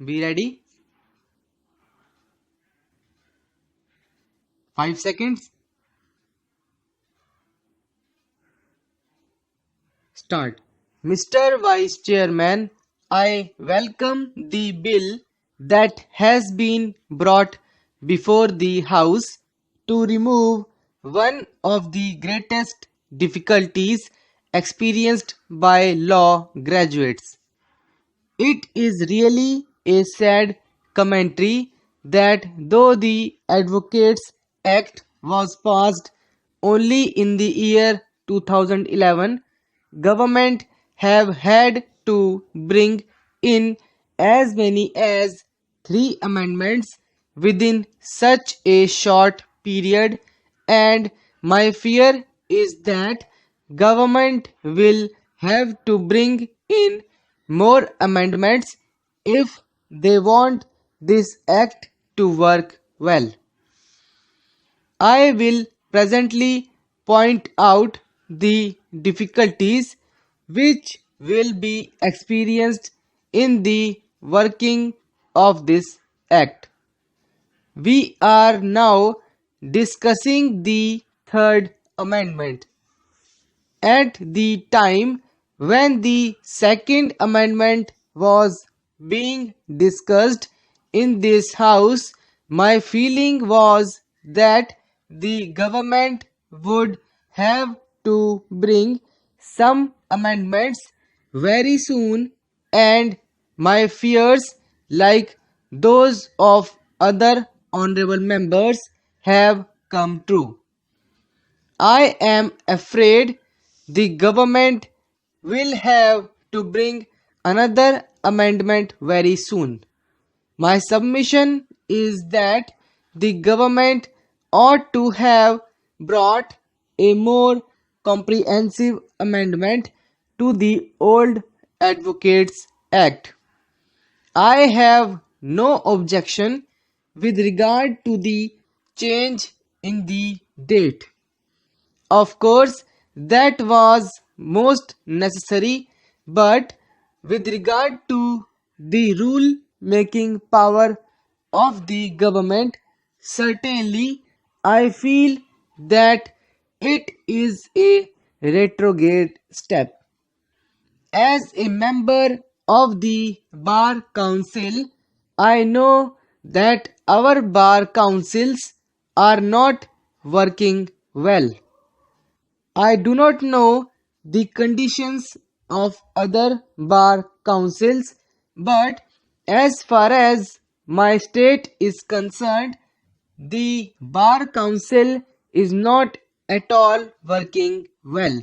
Be ready. 5 seconds. Start. Mr. Vice Chairman, I welcome the bill that has been brought before the House to remove one of the greatest difficulties experienced by law graduates. It is really a sad commentary that though the Advocates Act was passed only in the year 2011, government have had to bring in as many as 3 amendments within such a short period, and my fear is that government will have to bring in more amendments if they want this act to work well. I will presently point out the difficulties which will be experienced in the working of this act. We are now discussing the third amendment. At the time when the Second Amendment was being discussed in this House, my feeling was that the government would have to bring some amendments very soon, and my fears, like those of other honorable members, have come true. I am afraid the government will have to bring another amendment very soon. My submission is that the government ought to have brought a more comprehensive amendment to the old Advocates Act. I have no objection with regard to the change in the date. Of course, that was most necessary, but with regard to the rule making power of the government, certainly I feel that it is a retrograde step. As a member of the Bar Council, I know that our bar councils are not working well. I do not know the conditions of other bar councils, but as far as my state is concerned, the bar council is not at all working well.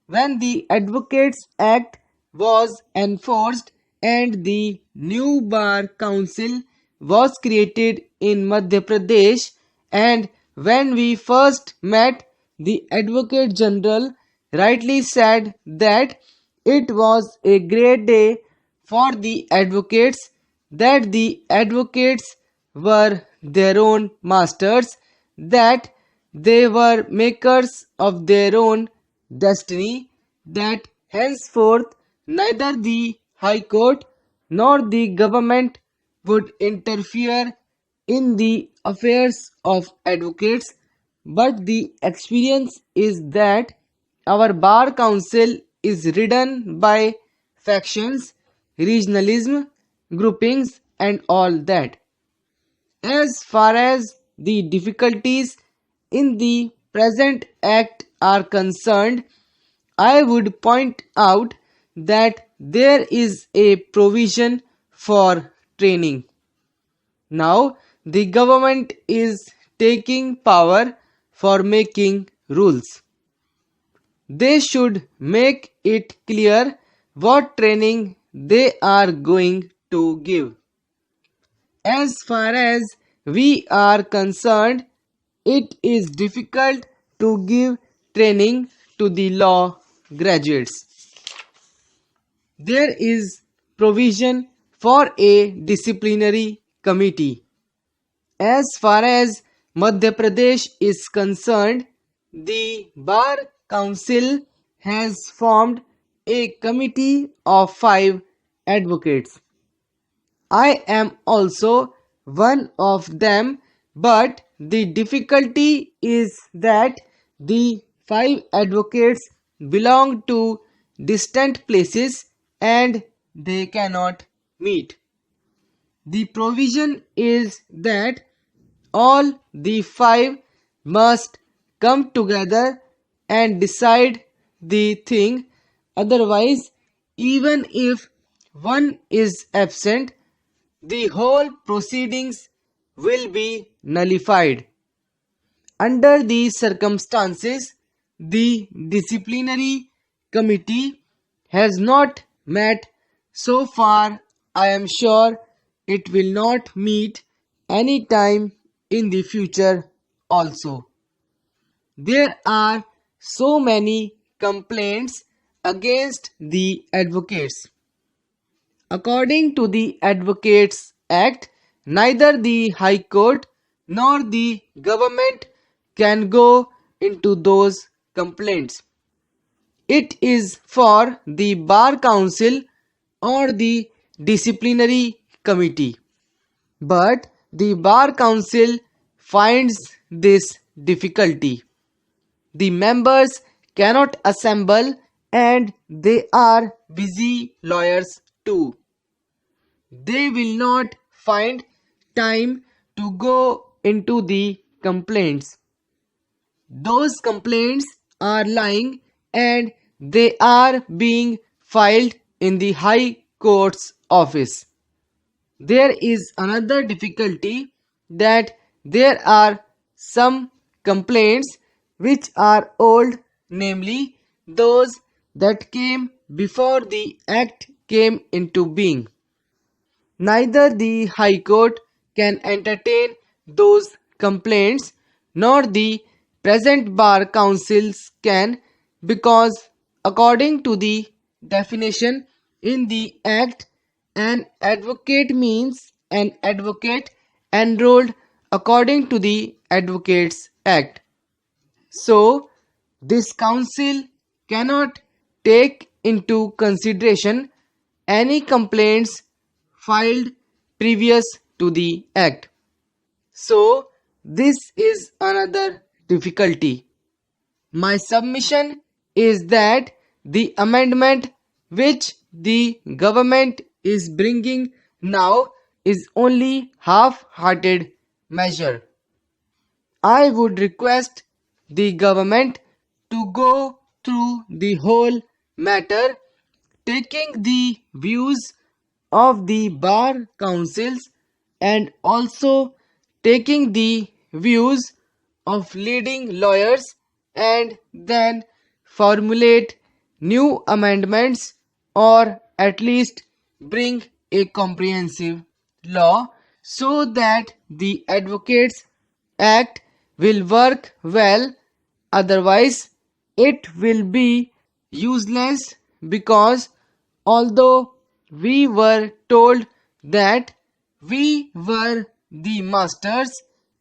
When the Advocates Act was enforced and the new Bar Council was created in Madhya Pradesh, and when we first met, the Advocate General rightly said that it was a great day for the advocates, that the advocates were their own masters, that they were makers of their own destiny, that henceforth neither the High Court nor the government would interfere in the affairs of advocates, but the experience is that our Bar Council is ridden by factions, regionalism, groupings, and all that. As far as the difficulties in the present act are concerned, I would point out that there is a provision for training. Now, the government is taking power for making rules. They should make it clear what training they are going to give. As far as we are concerned, it is difficult to give training to the law graduates. There is provision for a disciplinary committee. As far as Madhya Pradesh is concerned, the Bar Council has formed a committee of 5 advocates. I am also one of them, but the difficulty is that the five advocates belong to distant places and they cannot meet. The provision is that all the five must come together and decide the thing, otherwise, even if one is absent, the whole proceedings will be nullified. Under these circumstances, the disciplinary committee has not met so far. I am sure it will not meet any time in the future also. There are so many complaints against the advocates. According to the Advocates Act, neither the High Court nor the government can go into those complaints. It is for the Bar Council or the Disciplinary Committee. But the Bar Council finds this difficulty. The members cannot assemble and they are busy lawyers too. They will not find time to go into the complaints. Those complaints are lying and they are being filed in the High Court's office. There is another difficulty that there are some complaints which are old, namely those that came before the Act came into being. Neither the High Court can entertain those complaints nor the present bar councils can, because according to the definition in the Act, an advocate means an advocate enrolled according to the Advocates Act. So, this council cannot take into consideration any complaints filed previous to the Act. So, this is another difficulty. My submission is that the amendment which the government is bringing now is only half-hearted measure. I would request the government to go through the whole matter, taking the views of the bar councils and also taking the views of leading lawyers, and then formulate new amendments or at least bring a comprehensive law so that the Advocates Act will work well. Otherwise it will be useless, because although we were told that we were the masters,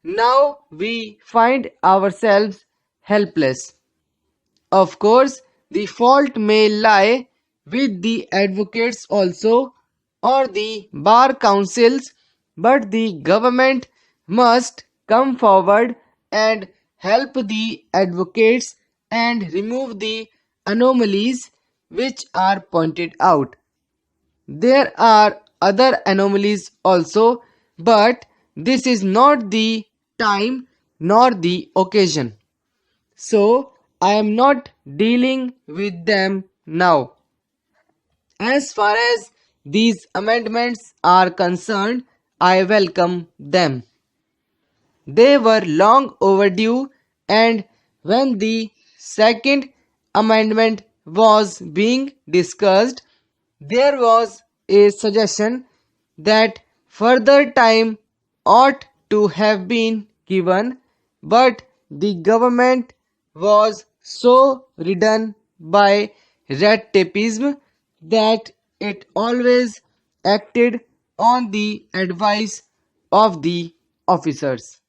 now we find ourselves helpless. Of course, the fault may lie with the advocates also or the bar councils, but the government must come forward and help the advocates and remove the anomalies which are pointed out. There are other anomalies also, but this is not the time nor the occasion. So I am not dealing with them now. As far as these amendments are concerned, I welcome them. They were long overdue, and when the second amendment was being discussed, there was a suggestion that further time ought to have been given, but the government was so ridden by red tapeism that it always acted on the advice of the officers.